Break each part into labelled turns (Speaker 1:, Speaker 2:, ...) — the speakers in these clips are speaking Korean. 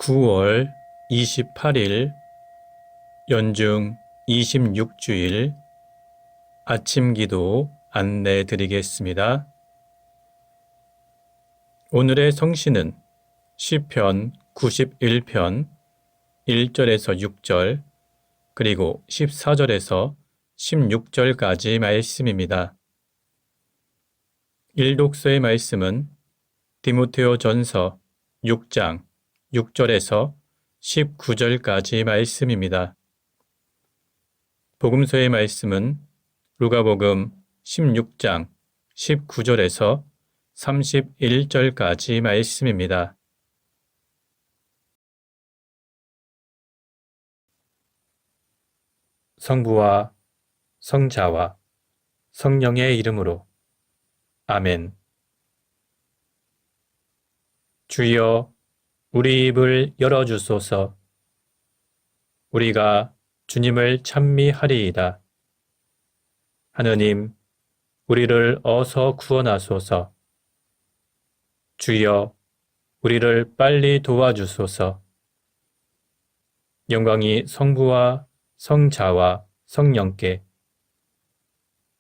Speaker 1: 9월 28일 연중 26주일 아침 기도 안내 드리겠습니다. 오늘의 성시는 시편 91편 1절에서 6절 그리고 14절에서 16절까지 말씀입니다. 일독서의 말씀은 디모데오 전서 6장 6절에서 19절까지 말씀입니다. 복음서의 말씀은 루가복음 16장 19절에서 31절까지 말씀입니다. 성부와 성자와 성령의 이름으로 아멘. 주여 우리 입을 열어주소서. 우리가 주님을 찬미하리이다. 하느님, 우리를 어서 구원하소서. 주여, 우리를 빨리 도와주소서. 영광이 성부와 성자와 성령께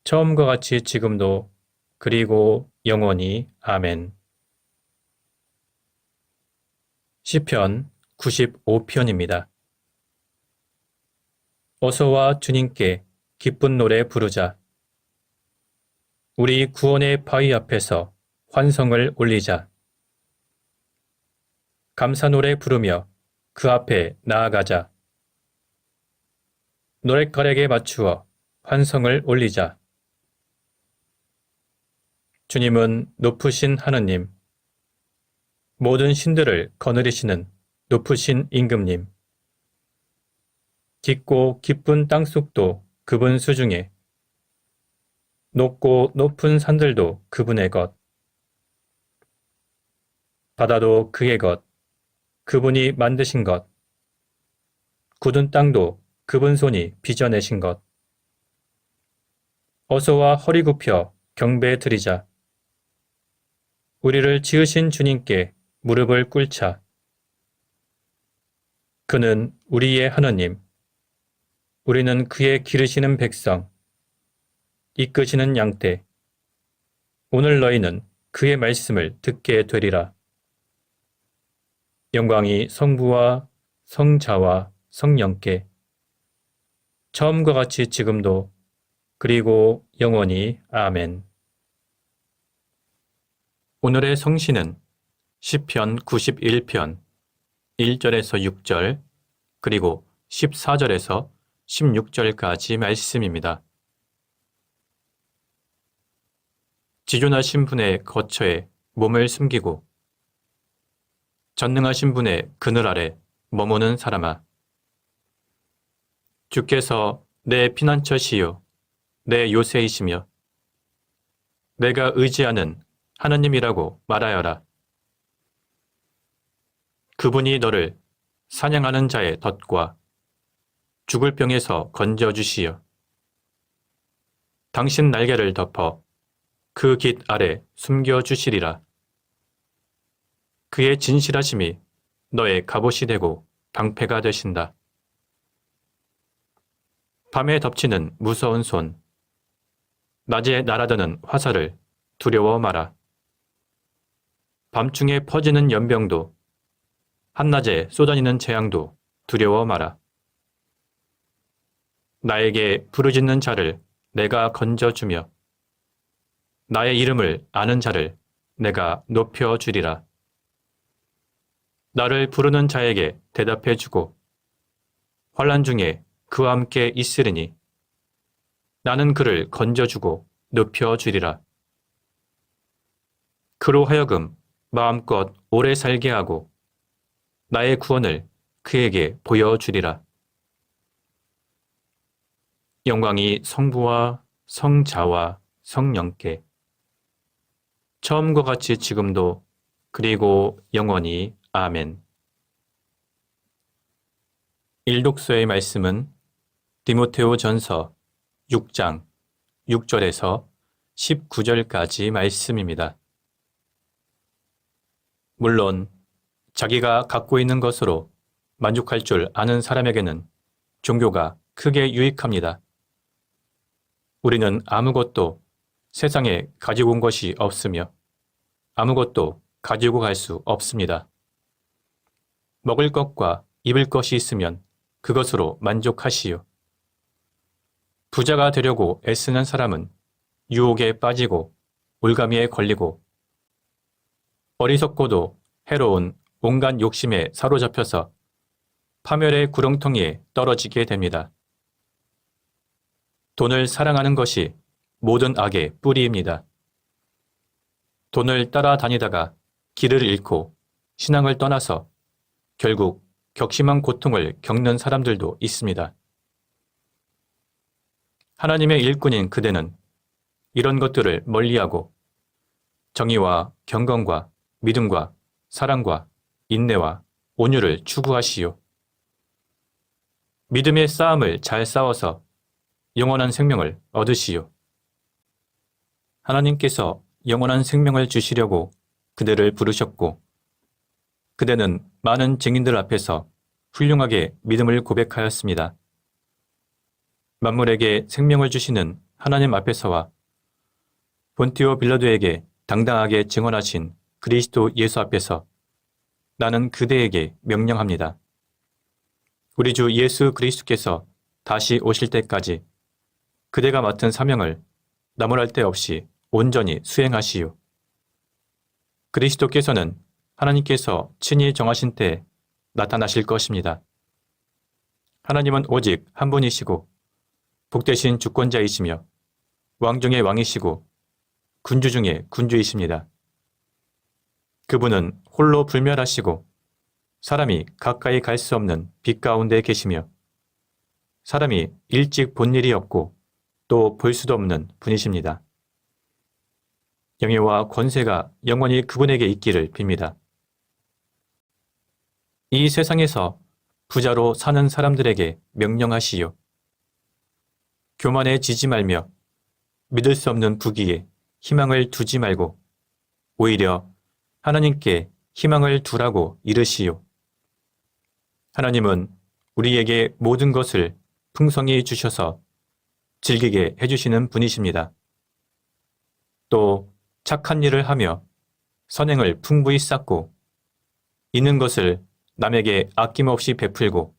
Speaker 1: 처음과 같이 지금도 그리고 영원히 아멘. 시편 95편입니다. 어서와 주님께 기쁜 노래 부르자. 우리 구원의 바위 앞에서 환성을 올리자. 감사 노래 부르며 그 앞에 나아가자. 노랫가락에 맞추어 환성을 올리자. 주님은 높으신 하느님, 모든 신들을 거느리시는 높으신 임금님, 깊고 깊은 땅속도 그분 수중에, 높고 높은 산들도 그분의 것, 바다도 그의 것, 그분이 만드신 것, 굳은 땅도 그분 손이 빚어내신 것. 어서와 허리 굽혀 경배 드리자. 우리를 지으신 주님께 무릎을 꿇자. 그는 우리의 하느님, 우리는 그의 기르시는 백성, 이끄시는 양떼. 오늘 너희는 그의 말씀을 듣게 되리라. 영광이 성부와 성자와 성령께 처음과 같이 지금도 그리고 영원히 아멘. 오늘의 성시는 시편 91편 1절에서 6절 그리고 14절에서 16절까지 말씀입니다. 지존하신 분의 거처에 몸을 숨기고 전능하신 분의 그늘 아래 머무는 사람아, 주께서 내 피난처시요 내 요새이시며 내가 의지하는 하느님이라고 말하여라. 그분이 너를 사냥하는 자의 덫과 죽을 병에서 건져주시어 당신 날개를 덮어 그 깃 아래 숨겨주시리라. 그의 진실하심이 너의 갑옷이 되고 방패가 되신다. 밤에 덮치는 무서운 손, 낮에 날아드는 화살을 두려워 마라. 밤중에 퍼지는 연병도, 한낮에 쏟아지는 재앙도 두려워 마라. 나에게 부르짖는 자를 내가 건져주며 나의 이름을 아는 자를 내가 높여주리라. 나를 부르는 자에게 대답해주고 환난 중에 그와 함께 있으리니 나는 그를 건져주고 높여주리라. 그로 하여금 마음껏 오래 살게 하고 나의 구원을 그에게 보여주리라. 영광이 성부와 성자와 성령께 처음과 같이 지금도 그리고 영원히 아멘. 일독서의 말씀은 디모데오 전서 6장 6절에서 19절까지 말씀입니다. 물론 자기가 갖고 있는 것으로 만족할 줄 아는 사람에게는 종교가 크게 유익합니다. 우리는 아무것도 세상에 가지고 온 것이 없으며 아무것도 가지고 갈 수 없습니다. 먹을 것과 입을 것이 있으면 그것으로 만족하시오. 부자가 되려고 애쓰는 사람은 유혹에 빠지고 올가미에 걸리고 어리석고도 해로운 온갖 욕심에 사로잡혀서 파멸의 구렁텅이에 떨어지게 됩니다. 돈을 사랑하는 것이 모든 악의 뿌리입니다. 돈을 따라다니다가 길을 잃고 신앙을 떠나서 결국 격심한 고통을 겪는 사람들도 있습니다. 하나님의 일꾼인 그대는 이런 것들을 멀리하고 정의와 경건과 믿음과 사랑과 인내와 온유를 추구하시오. 믿음의 싸움을 잘 싸워서 영원한 생명을 얻으시오. 하나님께서 영원한 생명을 주시려고 그대를 부르셨고 그대는 많은 증인들 앞에서 훌륭하게 믿음을 고백하였습니다. 만물에게 생명을 주시는 하나님 앞에서와 본티오 빌라도에게 당당하게 증언하신 그리스도 예수 앞에서 나는 그대에게 명령합니다. 우리 주 예수 그리스도께서 다시 오실 때까지 그대가 맡은 사명을 나무랄 데 없이 온전히 수행하시오. 그리스도께서는 하나님께서 친히 정하신 때에 나타나실 것입니다. 하나님은 오직 한 분이시고 복되신 주권자이시며 왕 중의 왕이시고 군주 중의 군주이십니다. 그분은 홀로 불멸하시고 사람이 가까이 갈 수 없는 빛 가운데 계시며 사람이 일찍 본 일이 없고 또 볼 수도 없는 분이십니다. 영예와 권세가 영원히 그분에게 있기를 빕니다. 이 세상에서 부자로 사는 사람들에게 명령하시오. 교만해지지 말며 믿을 수 없는 부귀에 희망을 두지 말고 오히려 하나님께 희망을 두라고 이르시오. 하나님은 우리에게 모든 것을 풍성히 주셔서 즐기게 해주시는 분이십니다. 또 착한 일을 하며 선행을 풍부히 쌓고 있는 것을 남에게 아낌없이 베풀고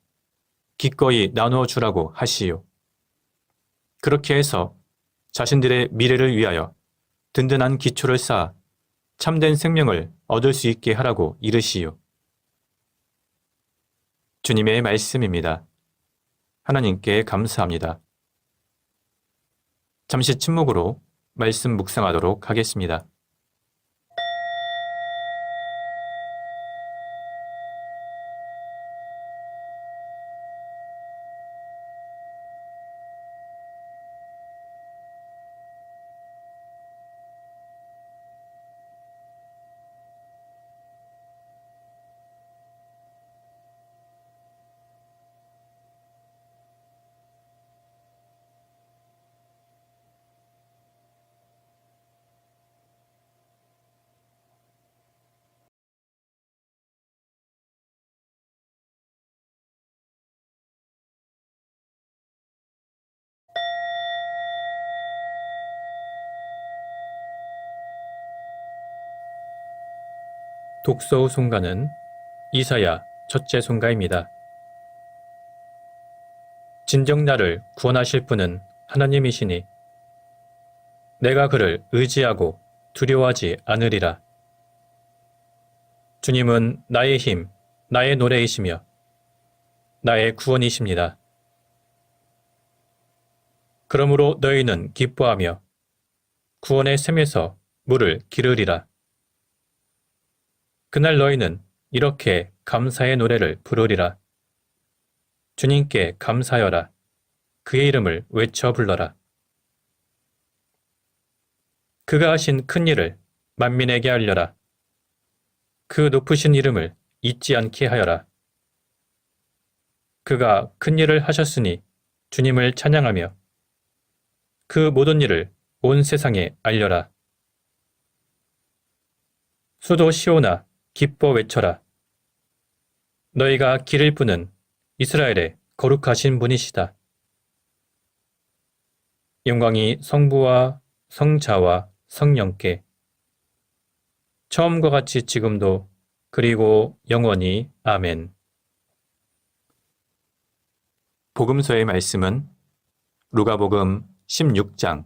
Speaker 1: 기꺼이 나누어 주라고 하시오. 그렇게 해서 자신들의 미래를 위하여 든든한 기초를 쌓아 참된 생명을 얻을 수 있게 하라고 이르시오. 주님의 말씀입니다. 하나님께 감사합니다. 잠시 침묵으로 말씀 묵상하도록 하겠습니다. 독서 후 송가는 이사야 첫째 송가입니다. 진정 나를 구원하실 분은 하나님이시니 내가 그를 의지하고 두려워하지 않으리라. 주님은 나의 힘, 나의 노래이시며 나의 구원이십니다. 그러므로 너희는 기뻐하며 구원의 샘에서 물을 기르리라. 그날 너희는 이렇게 감사의 노래를 부르리라. 주님께 감사하여라. 그의 이름을 외쳐 불러라. 그가 하신 큰 일을 만민에게 알려라. 그 높으신 이름을 잊지 않게 하여라. 그가 큰 일을 하셨으니 주님을 찬양하며 그 모든 일을 온 세상에 알려라. 수도 시온아 기뻐 외쳐라. 너희가 기를 부는 이스라엘의 거룩하신 분이시다. 영광이 성부와 성자와 성령께 처음과 같이 지금도 그리고 영원히 아멘. 복음서의 말씀은 루가복음 16장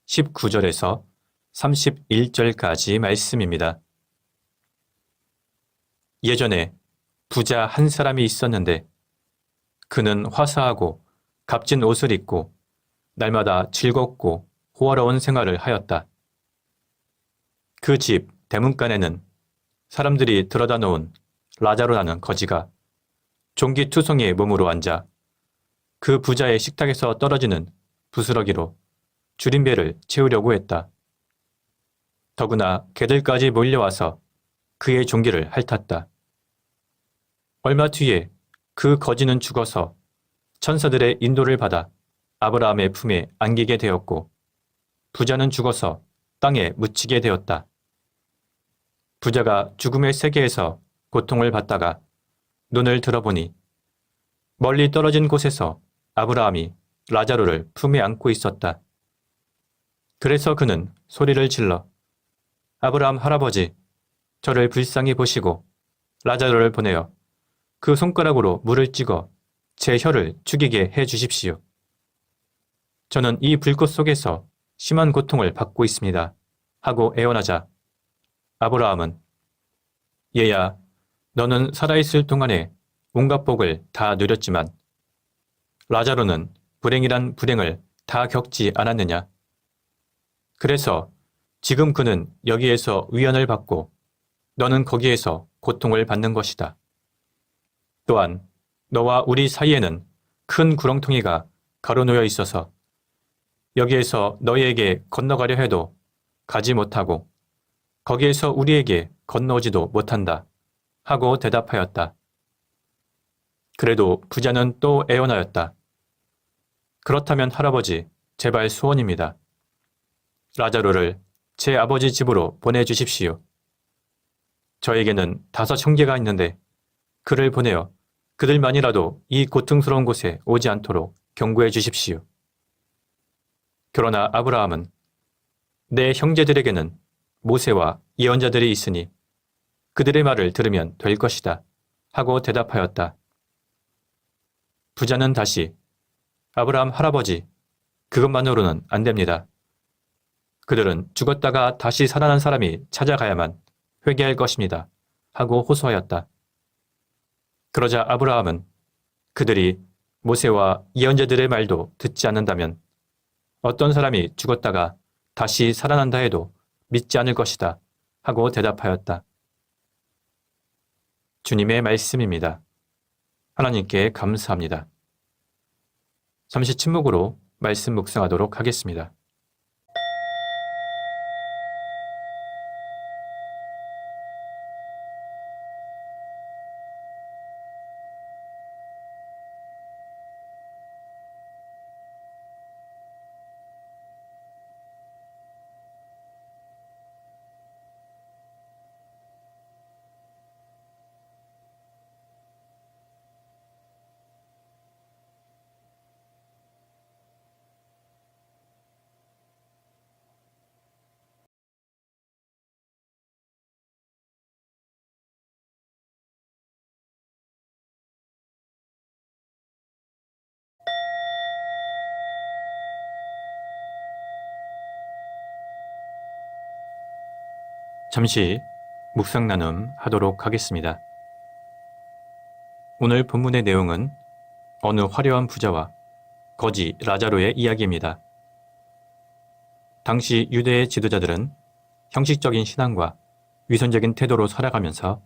Speaker 1: 19절에서 31절까지 말씀입니다. 예전에 부자 한 사람이 있었는데 그는 화사하고 값진 옷을 입고 날마다 즐겁고 호화로운 생활을 하였다. 그 집 대문간에는 사람들이 들어다 놓은 라자로라는 거지가 종기투성이의 몸으로 앉아 그 부자의 식탁에서 떨어지는 부스러기로 줄임배를 채우려고 했다. 더구나 개들까지 몰려와서 그의 종기를 핥았다. 얼마 뒤에 그 거지는 죽어서 천사들의 인도를 받아 아브라함의 품에 안기게 되었고 부자는 죽어서 땅에 묻히게 되었다. 부자가 죽음의 세계에서 고통을 받다가 눈을 들어보니 멀리 떨어진 곳에서 아브라함이 라자로를 품에 안고 있었다. 그래서 그는 소리를 질러 아브라함 할아버지, 저를 불쌍히 보시고 라자로를 보내어 그 손가락으로 물을 찍어 제 혀를 죽이게 해 주십시오. 저는 이 불꽃 속에서 심한 고통을 받고 있습니다. 하고 애원하자 아브라함은 얘야, 너는 살아있을 동안에 온갖 복을 다 누렸지만 라자로는 불행이란 불행을 다 겪지 않았느냐? 그래서 지금 그는 여기에서 위안을 받고 너는 거기에서 고통을 받는 것이다. 또한 너와 우리 사이에는 큰 구렁텅이가 가로놓여 있어서 여기에서 너희에게 건너가려 해도 가지 못하고 거기에서 우리에게 건너오지도 못한다. 하고 대답하였다. 그래도 부자는 또 애원하였다. 그렇다면 할아버지, 제발 소원입니다. 라자로를 제 아버지 집으로 보내주십시오. 저에게는 5 형제가 있는데 그를 보내어 그들만이라도 이 고통스러운 곳에 오지 않도록 경고해 주십시오. 그러나 아브라함은 내 형제들에게는 모세와 예언자들이 있으니 그들의 말을 들으면 될 것이다. 하고 대답하였다. 부자는 다시 아브라함 할아버지, 그것만으로는 안 됩니다. 그들은 죽었다가 다시 살아난 사람이 찾아가야만 회개할 것입니다. 하고 호소하였다. 그러자 아브라함은 그들이 모세와 예언자들의 말도 듣지 않는다면 어떤 사람이 죽었다가 다시 살아난다 해도 믿지 않을 것이다. 하고 대답하였다. 주님의 말씀입니다. 하나님께 감사합니다. 잠시 침묵으로 말씀 묵상하도록 하겠습니다. 잠시 묵상 나눔 하도록 하겠습니다. 오늘 본문의 내용은 어느 화려한 부자와 거지 라자로의 이야기입니다. 당시 유대의 지도자들은 형식적인 신앙과 위선적인 태도로 살아가면서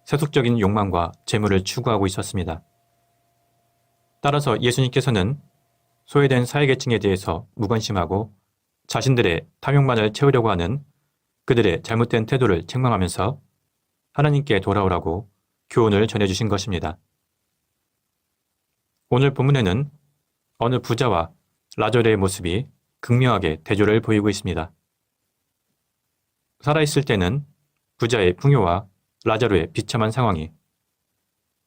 Speaker 1: 세속적인 욕망과 재물을 추구하고 있었습니다. 따라서 예수님께서는 소외된 사회계층에 대해서 무관심하고 자신들의 탐욕만을 채우려고 하는 그들의 잘못된 태도를 책망하면서 하나님께 돌아오라고 교훈을 전해주신 것입니다. 오늘 본문에는 어느 부자와 라자로의 모습이 극명하게 대조를 보이고 있습니다. 살아있을 때는 부자의 풍요와 라자로의 비참한 상황이,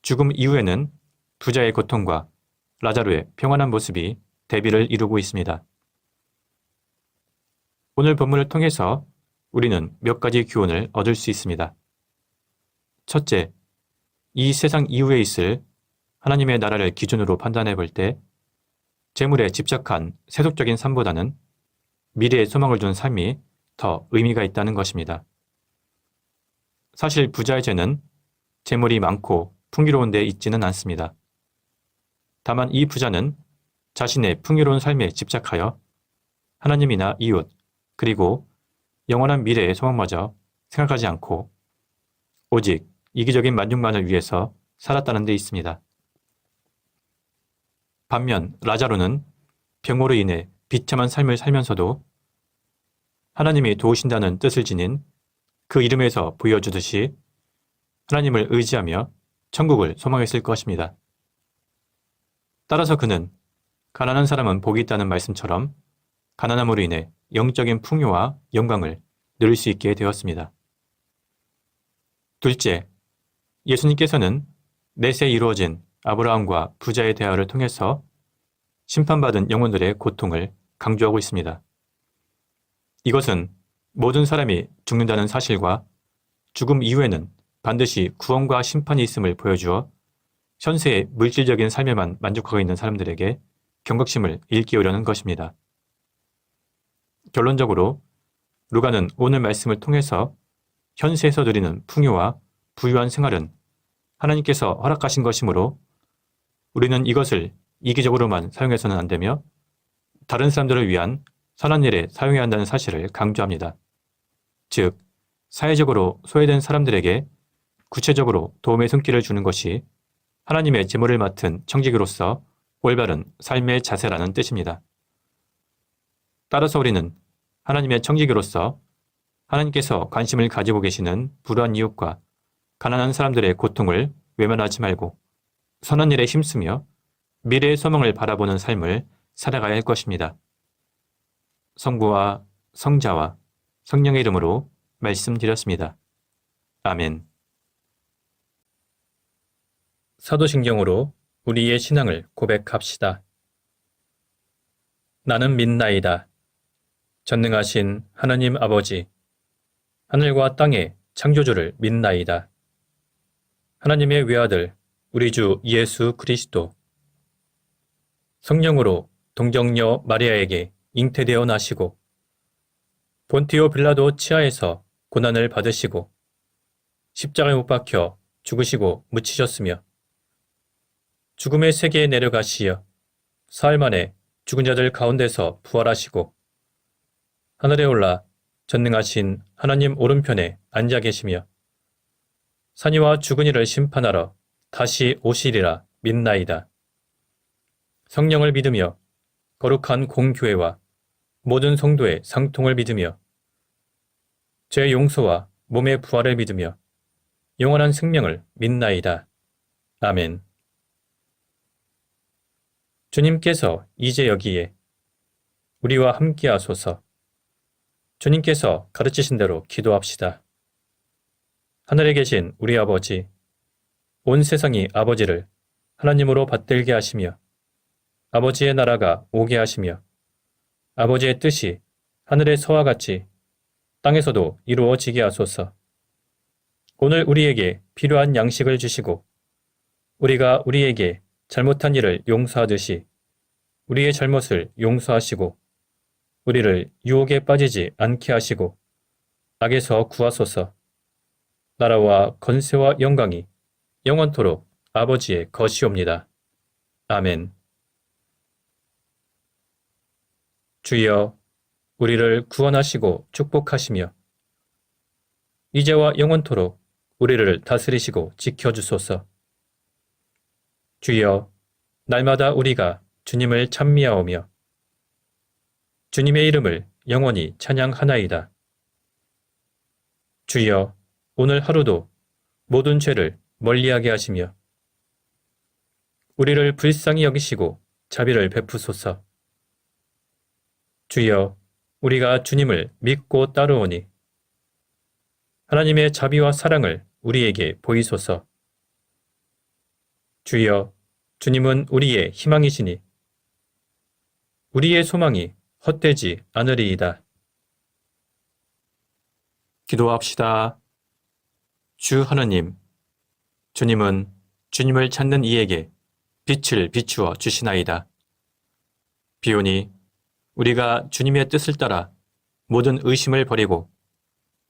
Speaker 1: 죽음 이후에는 부자의 고통과 라자로의 평안한 모습이 대비를 이루고 있습니다. 오늘 본문을 통해서 우리는 몇 가지 교훈을 얻을 수 있습니다. 첫째, 이 세상 이후에 있을 하나님의 나라를 기준으로 판단해 볼 때 재물에 집착한 세속적인 삶보다는 미래에 소망을 둔 삶이 더 의미가 있다는 것입니다. 사실 부자의 죄는 재물이 많고 풍요로운 데 있지는 않습니다. 다만 이 부자는 자신의 풍요로운 삶에 집착하여 하나님이나 이웃, 그리고 영원한 미래의 소망마저 생각하지 않고 오직 이기적인 만족만을 위해서 살았다는 데 있습니다. 반면 라자로는 병으로 인해 비참한 삶을 살면서도 하나님이 도우신다는 뜻을 지닌 그 이름에서 보여주듯이 하나님을 의지하며 천국을 소망했을 것입니다. 따라서 그는 가난한 사람은 복이 있다는 말씀처럼 가난함으로 인해 영적인 풍요와 영광을 누릴 수 있게 되었습니다. 둘째, 예수님께서는 넷에 이루어진 아브라함과 부자의 대화를 통해서 심판받은 영혼들의 고통을 강조하고 있습니다. 이것은 모든 사람이 죽는다는 사실과 죽음 이후에는 반드시 구원과 심판이 있음을 보여주어 현세의 물질적인 삶에만 만족하고 있는 사람들에게 경각심을 일깨우려는 것입니다. 결론적으로 루가는 오늘 말씀을 통해서 현세에서 누리는 풍요와 부유한 생활은 하나님께서 허락하신 것이므로 우리는 이것을 이기적으로만 사용해서는 안 되며 다른 사람들을 위한 선한 일에 사용해야 한다는 사실을 강조합니다. 즉, 사회적으로 소외된 사람들에게 구체적으로 도움의 손길을 주는 것이 하나님의 제물을 맡은 청지기로서 올바른 삶의 자세라는 뜻입니다. 따라서 우리는 하나님의 청지기로서 하나님께서 관심을 가지고 계시는 불우한 이웃과 가난한 사람들의 고통을 외면하지 말고 선한 일에 힘쓰며 미래의 소망을 바라보는 삶을 살아가야 할 것입니다. 성부와 성자와 성령의 이름으로 말씀드렸습니다. 아멘. 사도신경으로 우리의 신앙을 고백합시다. 나는 믿나이다. 전능하신 하나님 아버지, 하늘과 땅의 창조주를 믿나이다. 하나님의 외아들, 우리 주 예수 그리스도, 성령으로 동정녀 마리아에게 잉태되어 나시고 본티오 빌라도 치하에서 고난을 받으시고 십자가에 못 박혀 죽으시고 묻히셨으며 죽음의 세계에 내려가시어 사흘 만에 죽은 자들 가운데서 부활하시고 하늘에 올라 전능하신 하나님 오른편에 앉아 계시며 산이와 죽은 이를 심판하러 다시 오시리라 믿나이다. 성령을 믿으며 거룩한 공교회와 모든 성도의 상통을 믿으며 죄 용서와 몸의 부활을 믿으며 영원한 생명을 믿나이다. 아멘. 주님께서 이제 여기에 우리와 함께 하소서. 주님께서 가르치신 대로 기도합시다. 하늘에 계신 우리 아버지, 온 세상이 아버지를 하나님으로 받들게 하시며 아버지의 나라가 오게 하시며 아버지의 뜻이 하늘에서와 같이 땅에서도 이루어지게 하소서. 오늘 우리에게 필요한 양식을 주시고 우리가 우리에게 잘못한 일을 용서하듯이 우리의 잘못을 용서하시고 우리를 유혹에 빠지지 않게 하시고 악에서 구하소서. 나라와 권세와 영광이 영원토록 아버지의 것이옵니다. 아멘. 주여, 우리를 구원하시고 축복하시며 이제와 영원토록 우리를 다스리시고 지켜주소서. 주여, 날마다 우리가 주님을 찬미하오며 주님의 이름을 영원히 찬양하나이다. 주여, 오늘 하루도 모든 죄를 멀리하게 하시며 우리를 불쌍히 여기시고 자비를 베푸소서. 주여, 우리가 주님을 믿고 따르오니 하나님의 자비와 사랑을 우리에게 보이소서. 주여, 주님은 우리의 희망이시니 우리의 소망이 헛되지 않으리이다. 기도합시다. 주 하느님, 주님은 주님을 찾는 이에게 빛을 비추어 주시나이다. 비오니 우리가 주님의 뜻을 따라 모든 의심을 버리고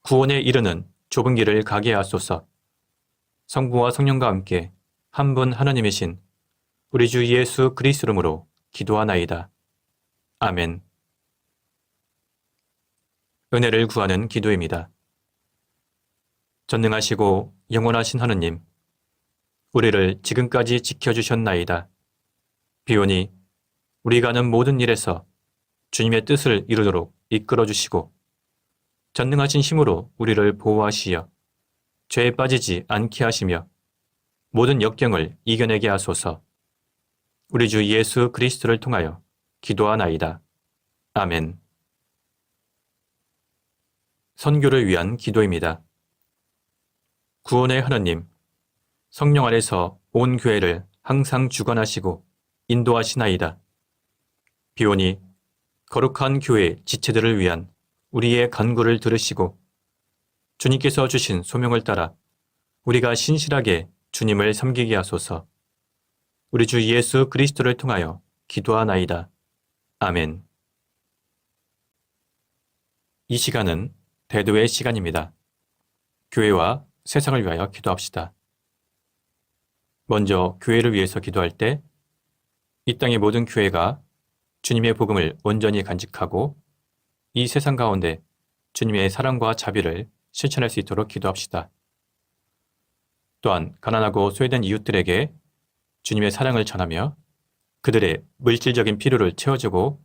Speaker 1: 구원에 이르는 좁은 길을 가게 하소서. 성부와 성령과 함께 한 분 하나님이신 우리 주 예수 그리스도 이름으로 기도하나이다. 아멘. 은혜를 구하는 기도입니다. 전능하시고 영원하신 하느님, 우리를 지금까지 지켜주셨나이다. 비오니 우리가 하는 모든 일에서 주님의 뜻을 이루도록 이끌어주시고 전능하신 힘으로 우리를 보호하시어 죄에 빠지지 않게 하시며 모든 역경을 이겨내게 하소서. 우리 주 예수 그리스도를 통하여 기도하나이다. 아멘. 선교를 위한 기도입니다. 구원의 하느님, 성령 안에서 온 교회를 항상 주관하시고 인도하시나이다. 비오니 거룩한 교회 지체들을 위한 우리의 간구를 들으시고 주님께서 주신 소명을 따라 우리가 신실하게 주님을 섬기게 하소서. 우리 주 예수 그리스도를 통하여 기도하나이다. 아멘. 이 시간은 대도의 시간입니다. 교회와 세상을 위하여 기도합시다. 먼저 교회를 위해서 기도할 때 이 땅의 모든 교회가 주님의 복음을 온전히 간직하고 이 세상 가운데 주님의 사랑과 자비를 실천할 수 있도록 기도합시다. 또한 가난하고 소외된 이웃들에게 주님의 사랑을 전하며 그들의 물질적인 필요를 채워주고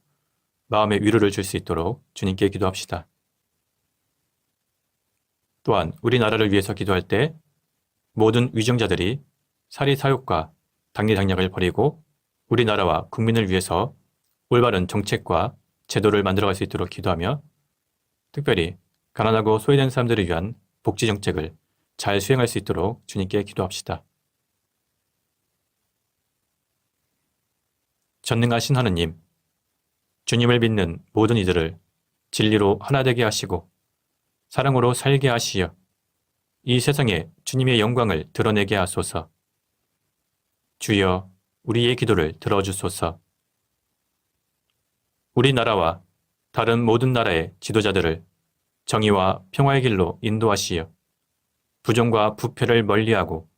Speaker 1: 마음의 위로를 줄 수 있도록 주님께 기도합시다. 또한 우리나라를 위해서 기도할 때 모든 위정자들이 사리사욕과 당리당략을 버리고 우리나라와 국민을 위해서 올바른 정책과 제도를 만들어갈 수 있도록 기도하며 특별히 가난하고 소외된 사람들을 위한 복지 정책을 잘 수행할 수 있도록 주님께 기도합시다. 전능하신 하느님, 주님을 믿는 모든 이들을 진리로 하나 되게 하시고 사랑으로 살게 하시어 이 세상에 주님의 영광을 드러내게 하소서. 주여, 우리의 기도를 들어주소서. 우리나라와 다른 모든 나라의 지도자들을 정의와 평화의 길로 인도하시어 부정과 부패를 멀리하고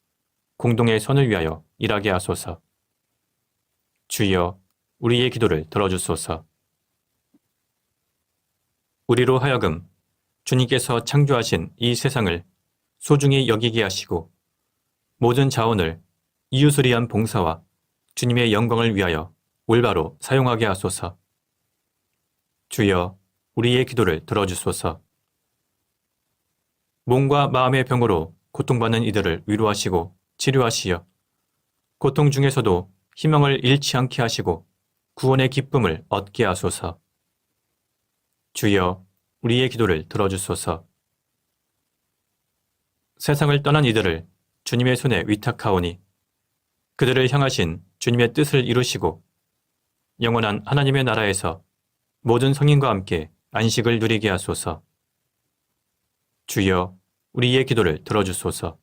Speaker 1: 공동의 선을 위하여 일하게 하소서. 주여, 우리의 기도를 들어주소서. 우리로 하여금 주님께서 창조하신 이 세상을 소중히 여기게 하시고 모든 자원을 이웃을 위한 봉사와 주님의 영광을 위하여 올바로 사용하게 하소서. 주여, 우리의 기도를 들어주소서. 몸과 마음의 병으로 고통받는 이들을 위로하시고 치료하시어 고통 중에서도 희망을 잃지 않게 하시고 구원의 기쁨을 얻게 하소서. 주여, 우리의 기도를 들어주소서. 세상을 떠난 이들을 주님의 손에 위탁하오니 그들을 향하신 주님의 뜻을 이루시고 영원한 하나님의 나라에서 모든 성인과 함께 안식을 누리게 하소서. 주여, 우리의 기도를 들어주소서.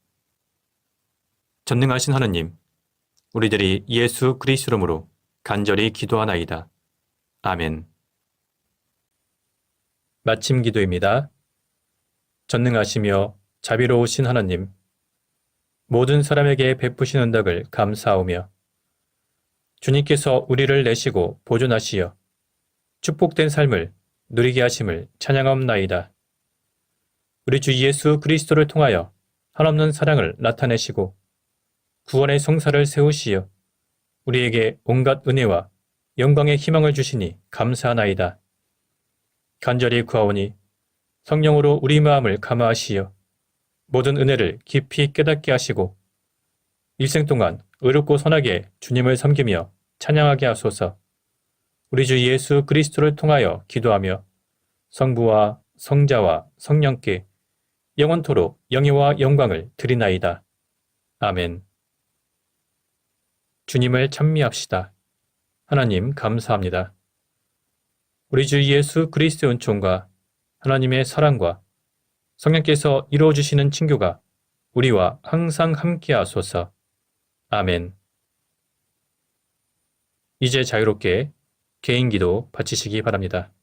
Speaker 1: 전능하신 하느님, 우리들이 예수 그리스도 이름으로 간절히 기도하나이다. 아멘. 마침 기도입니다. 전능하시며 자비로우신 하나님, 모든 사람에게 베푸신 은덕을 감사하오며 주님께서 우리를 내시고 보존하시어 축복된 삶을 누리게 하심을 찬양하옵나이다. 우리 주 예수 그리스도를 통하여 한없는 사랑을 나타내시고 구원의 성사를 세우시어 우리에게 온갖 은혜와 영광의 희망을 주시니 감사하나이다. 간절히 구하오니 성령으로 우리 마음을 감화하시어 모든 은혜를 깊이 깨닫게 하시고 일생 동안 의롭고 선하게 주님을 섬기며 찬양하게 하소서. 우리 주 예수 그리스도를 통하여 기도하며 성부와 성자와 성령께 영원토록 영예와 영광을 드리나이다. 아멘. 주님을 찬미합시다. 하나님 감사합니다. 우리 주 예수 그리스도의 은총과 하나님의 사랑과 성령께서 이루어주시는 친교가 우리와 항상 함께하소서. 아멘. 이제 자유롭게 개인기도 바치시기 바랍니다.